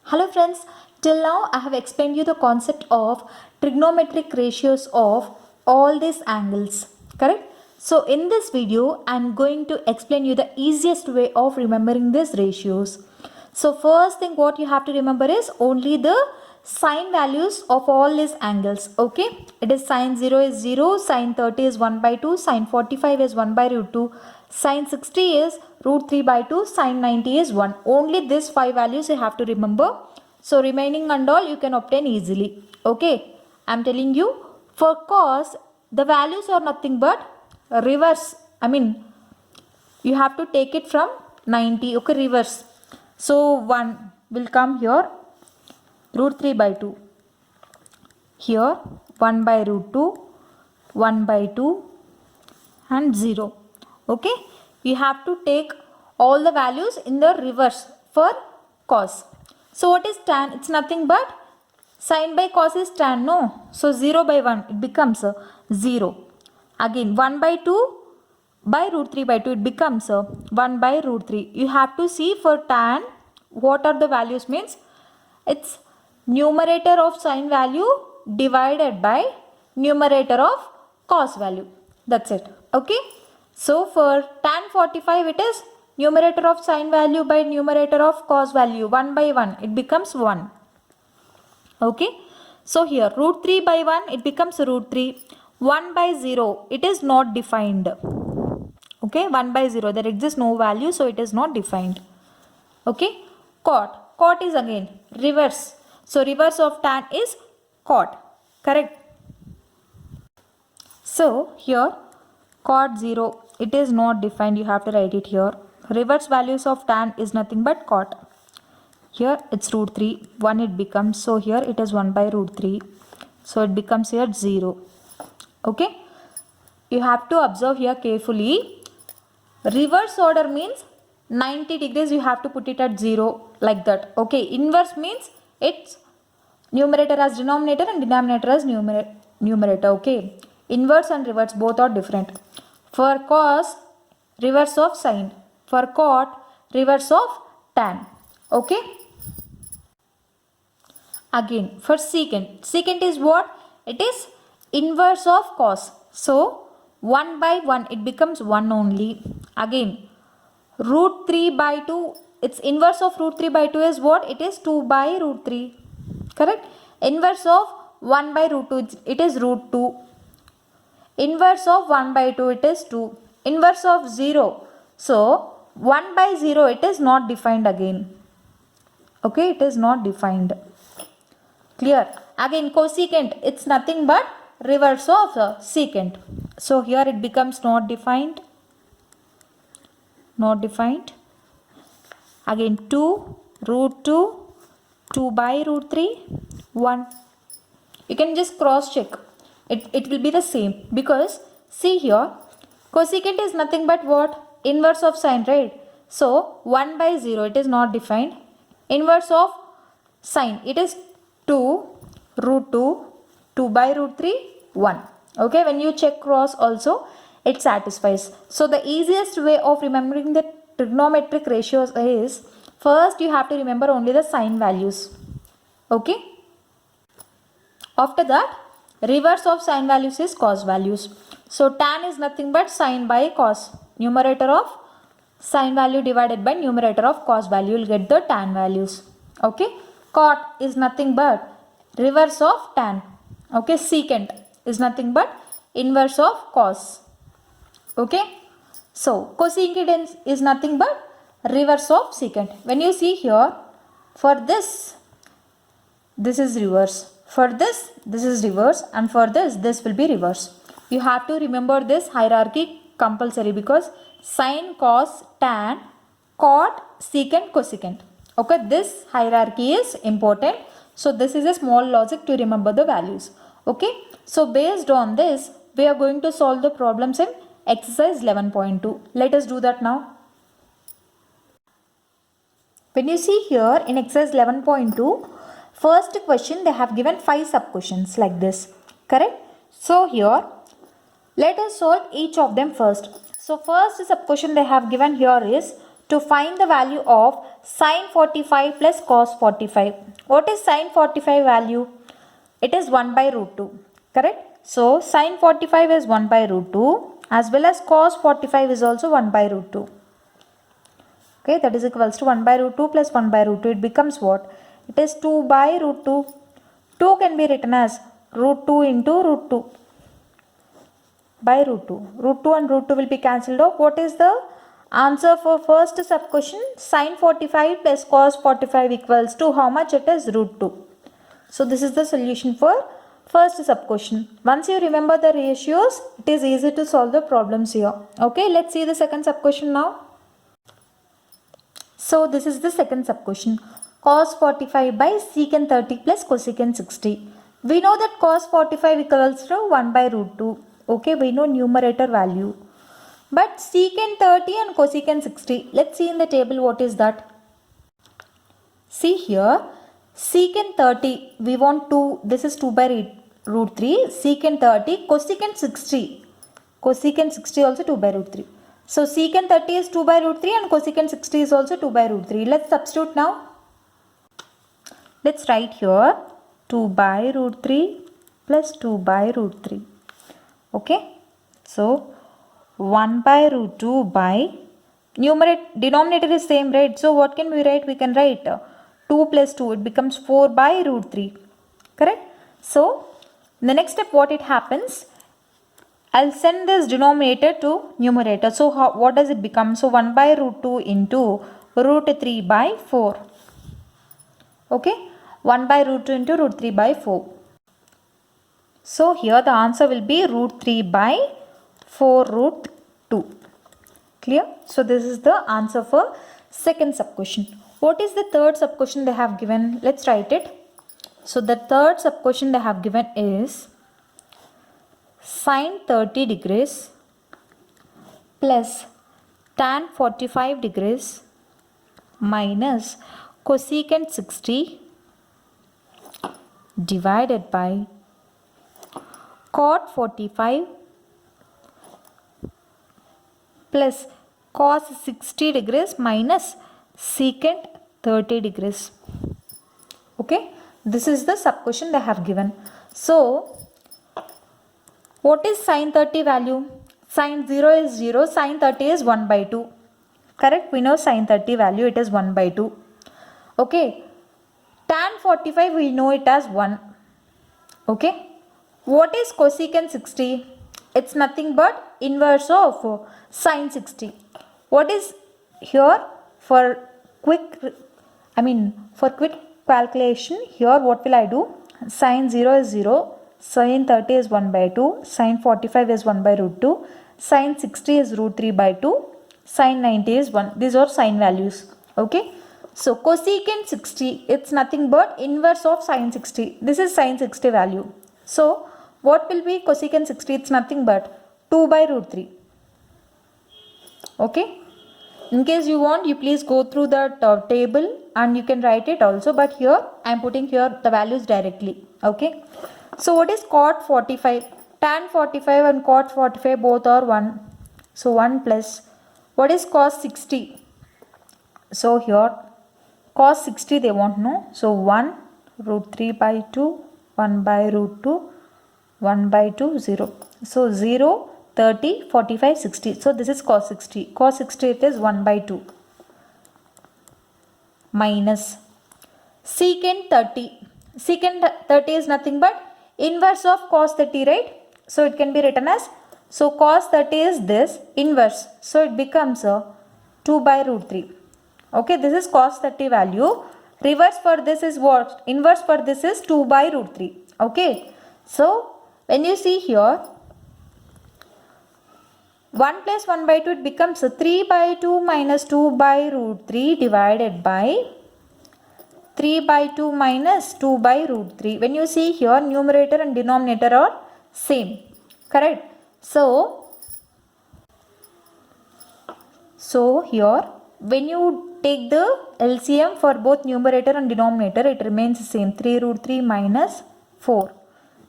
Hello friends, till now I have explained you the concept of trigonometric ratios of all these angles, correct? So in this video I am going to explain you the easiest way of remembering these ratios. So first thing what you have to remember is only the sine values of all these angles, okay? It is sine 0 is 0, sine 30 is 1 by 2, sine 45 is 1 by root 2, sine 60 is root 3 by 2, sine 90 is 1. Only these 5 values you have to remember. So remaining and all you can obtain easily. Okay, I am telling you, for cos the values are nothing but reverse. You have to take it from 90, okay, reverse. So 1 will come here, root 3 by 2. Here 1 by root 2, 1 by 2 and 0. Okay, you have to take all the values in the reverse for cos. So what is tan? It's nothing but sine by cos is tan, no? So 0 by 1 it becomes 0. Again 1 by 2 by root 3 by 2 it becomes 1 by root 3. You have to see for tan what are the values means it's numerator of sine value divided by numerator of cos value. That's it. Okay. So for tan 45 it is numerator of sine value by numerator of cos value 1 by 1. It becomes 1. Okay. So here root 3 by 1 it becomes root 3. 1 by 0 it is not defined. Okay. 1 by 0 there exists no value, so it is not defined. Okay. Cot. Cot is again reverse. So reverse of tan is cot. Correct. So here cot 0 it is not defined, you have to write it here. Reverse values of tan is nothing but cot. Here it's root 3, 1 it becomes, so here it is 1 by root 3. So it becomes here 0. Okay. You have to observe here carefully. Reverse order means 90 degrees you have to put it at 0 like that. Okay. Inverse means it's numerator as denominator and denominator as numerator. Okay. Inverse and reverse both are different. For cos, reverse of sine. For cot, reverse of tan. Okay. Again for secant. Secant is what? It is inverse of cos. So 1 by 1 it becomes 1 only. Again root 3 by 2, its inverse of root 3 by 2 is what? It is 2 by root 3. Correct. Inverse of 1 by root 2 it is root 2. Inverse of 1 by 2 it is 2. Inverse of 0. So 1 by 0 it is not defined again. Okay, it is not defined. Clear. Again cosecant it's nothing but reverse of secant. So here it becomes not defined. Not defined. Again 2 root 2, 2 by root 3, 1. You can just cross check. It will be the same because see here cosecant is nothing but what? Inverse of sine, right? So 1 by 0 it is not defined. Inverse of sine it is 2 root 2, 2 by root 3, 1. Okay, when you check cross also it satisfies. So the easiest way of remembering the trigonometric ratios is first you have to remember only the sine values. Okay. After that reverse of sine values is cos values. So tan is nothing but sine by cos. Numerator of sine value divided by numerator of cos value, you will get the tan values. Okay. Cot is nothing but reverse of tan. Okay. Secant is nothing but inverse of cos. Okay. So cosecant is nothing but reverse of secant. When you see here for this is reverse. For this is reverse, and for this will be reverse. You have to remember this hierarchy compulsory because sine, cos, tan, cot, secant, cosecant. Okay, this hierarchy is important. So this is a small logic to remember the values. Okay, so based on this we are going to solve the problems in exercise 11.2. Let us do that now. When you see here in exercise 11.2, first question they have given 5 sub questions like this. Correct? So here let us solve each of them first. So first sub question they have given here is to find the value of sine 45 plus cos 45. What is sine 45 value? It is 1 by root 2. Correct? So sine 45 is 1 by root 2 as well as cos 45 is also 1 by root 2. Okay, that is equals to 1 by root 2 plus 1 by root 2. It becomes what? It is 2 by root 2. 2 can be written as root 2 into root 2 by root 2. Root 2 and root 2 will be cancelled off. What is the answer for first sub question? Sine 45 plus cos 45 equals to how much? It is root 2. So this is the solution for first sub question. Once you remember the ratios, it is easy to solve the problems here. Okay, let's see the second sub question now. So this is the second sub question. Cos 45 by secant 30 plus cosecant 60. We know that cos 45 equals to 1 by root 2. Okay, we know numerator value. But secant 30 and cosecant 60. Let's see in the table what is that. See here, secant 30, we want 2, this is 2 by root 3. Secant 30, cosecant 60. Cosecant 60 also 2 by root 3. So secant 30 is 2 by root 3 and cosecant 60 is also 2 by root 3. Let's substitute now. Let's write here 2 by root 3 plus 2 by root 3. Okay. So 1 by root 2 by denominator is same, right? So what can we write? We can write 2 plus 2. It becomes 4 by root 3. Correct? So in the next step what it happens? I'll send this denominator to numerator. So what does it become? So 1 by root 2 into root 3 by 4. Okay. 1 by root 2 into root 3 by 4. So here the answer will be root 3 by 4 root 2. Clear? So this is the answer for second sub question. What is the third sub question they have given? Let's write it. So the third sub question they have given is sine 30 degrees plus tan 45 degrees minus cosecant 60 divided by cot 45 plus cos 60 degrees minus secant 30 degrees. Okay, this is the sub question they have given. So what is sine 30 value? Sine 0 is 0, sine 30 is 1 by 2. Correct? We know sine 30 value, it is 1 by 2. Okay. Tan 45 we know it as 1. Okay. What is cosecant 60? It's nothing but inverse of sine 60. What is here for quick calculation? Here what will I do? Sine 0 is 0. Sine 30 is 1 by 2, sine 45 is 1 by root 2, sine 60 is root 3 by 2, sine 90 is 1. These are sine values. Okay. So cosecant 60, it's nothing but inverse of sine 60. This is sine 60 value. So what will be cosecant 60? It's nothing but 2 by root 3. Okay. In case you want, you please go through the table and you can write it also. But here I am putting here the values directly. Okay. So what is cot 45? Tan 45 and cot 45 both are 1. So 1 plus. What is cos 60? So here cos 60 they want know. So 1 root 3 by 2, 1 by root 2, 1 by 2, 0. So 0, 30, 45, 60. So this is cos 60. Cos 60 it is 1 by 2. Minus secant 30. Secant 30 is nothing but inverse of cos 30, right? So it can be written as, so cos 30 is this inverse. So it becomes 2 by root 3. Okay, this is cos 30 value. Reverse for this is what? Inverse for this is 2 by root 3. Okay. So when you see here, 1 plus 1 by 2, it becomes 3 by 2 minus 2 by root 3 divided by 3 by 2 minus 2 by root 3. When you see here, numerator and denominator are same. Correct? So here, when you take the LCM for both numerator and denominator, it remains same. 3 root 3 minus 4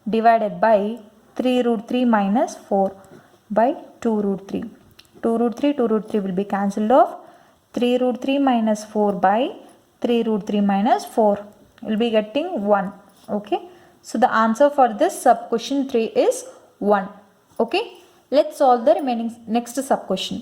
divided by 3 root 3 minus 4 by 2 root 3. 2 root 3 will be cancelled off. 3 root 3 minus 4 by 3 root 3 minus 4. We'll be getting 1. Okay. So the answer for this sub question 3 is 1. Okay. Let's solve the remaining next sub question.